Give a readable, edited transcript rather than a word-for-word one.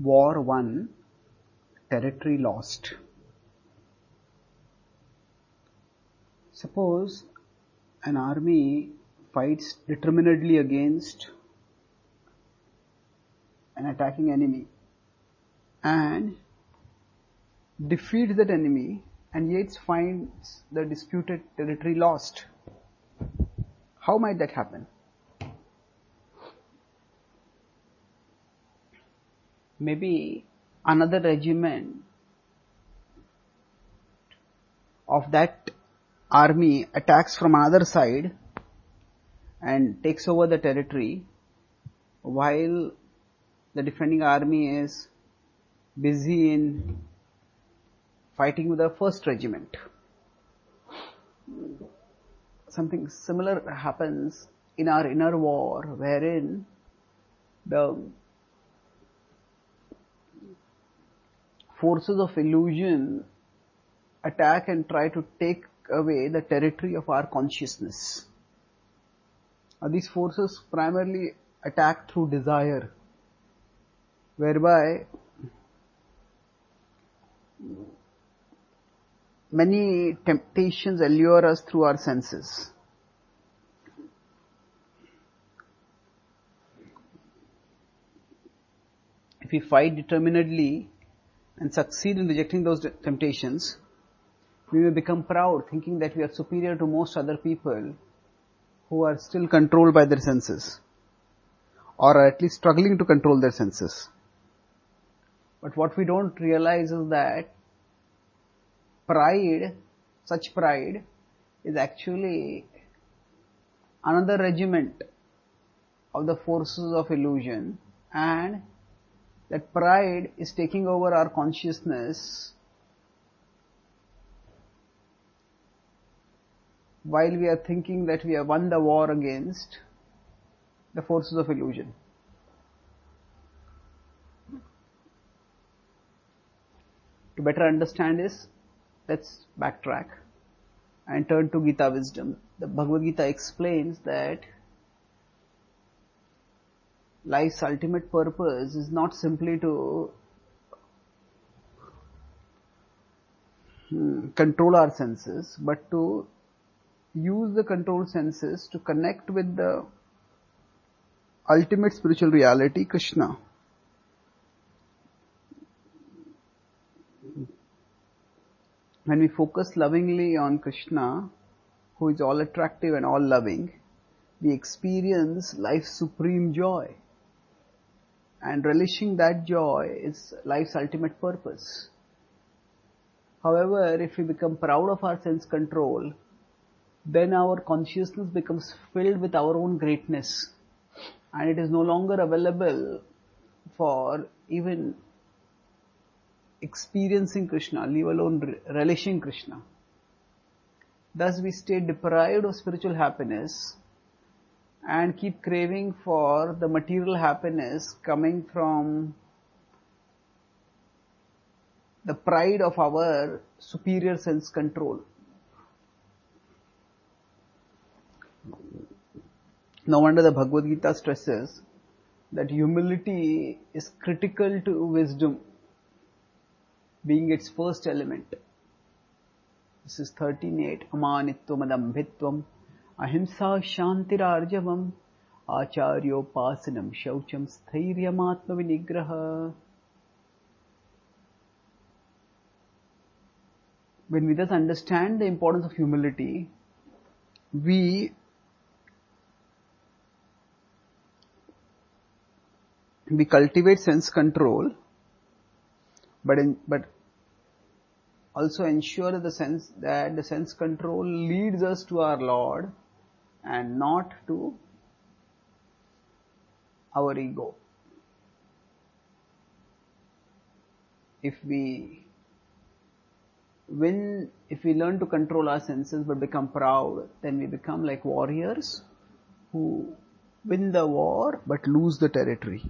War won, territory lost. Suppose an army fights determinedly against an attacking enemy and defeats that enemy and yet finds the disputed territory lost. How might that happen? Maybe another regiment of that army attacks from another side and takes over the territory while the defending army is busy in fighting with the first regiment. Something similar happens in our inner war, wherein the forces of illusion attack and try to take away the territory of our consciousness. These forces primarily attack through desire, whereby many temptations allure us through our senses. If we fight determinedly and succeed in rejecting those temptations, we may become proud, thinking that we are superior to most other people who are still controlled by their senses, or are at least struggling to control their senses. But what we don't realize is that pride, such pride, is actually another regiment of the forces of illusion, and that pride is taking over our consciousness while we are thinking that we have won the war against the forces of illusion. To better understand this, let's backtrack and turn to Gita wisdom. The Bhagavad Gita explains that life's ultimate purpose is not simply to control our senses, but to use the controlled senses to connect with the ultimate spiritual reality, Krishna. When we focus lovingly on Krishna, who is all attractive and all loving, we experience life's supreme joy. And relishing that joy is life's ultimate purpose. However, if we become proud of our sense control, then our consciousness becomes filled with our own greatness, and it is no longer available for even experiencing Krishna, leave alone relishing Krishna. Thus we stay deprived of spiritual happiness and keep craving for the material happiness coming from the pride of our superior sense control. No wonder the Bhagavad Gita stresses that humility is critical to wisdom, being its first element. This is 13.8. Amanitvam adambhitvam ahimsa shantirarjavam acharyopasanam shaucham sthairyam atma vinigraha. When we thus understand the importance of humility, we cultivate sense control, but also ensure that the sense control leads us to our Lord and not to our ego. If we learn to control our senses but become proud, then we become like warriors who win the war but lose the territory.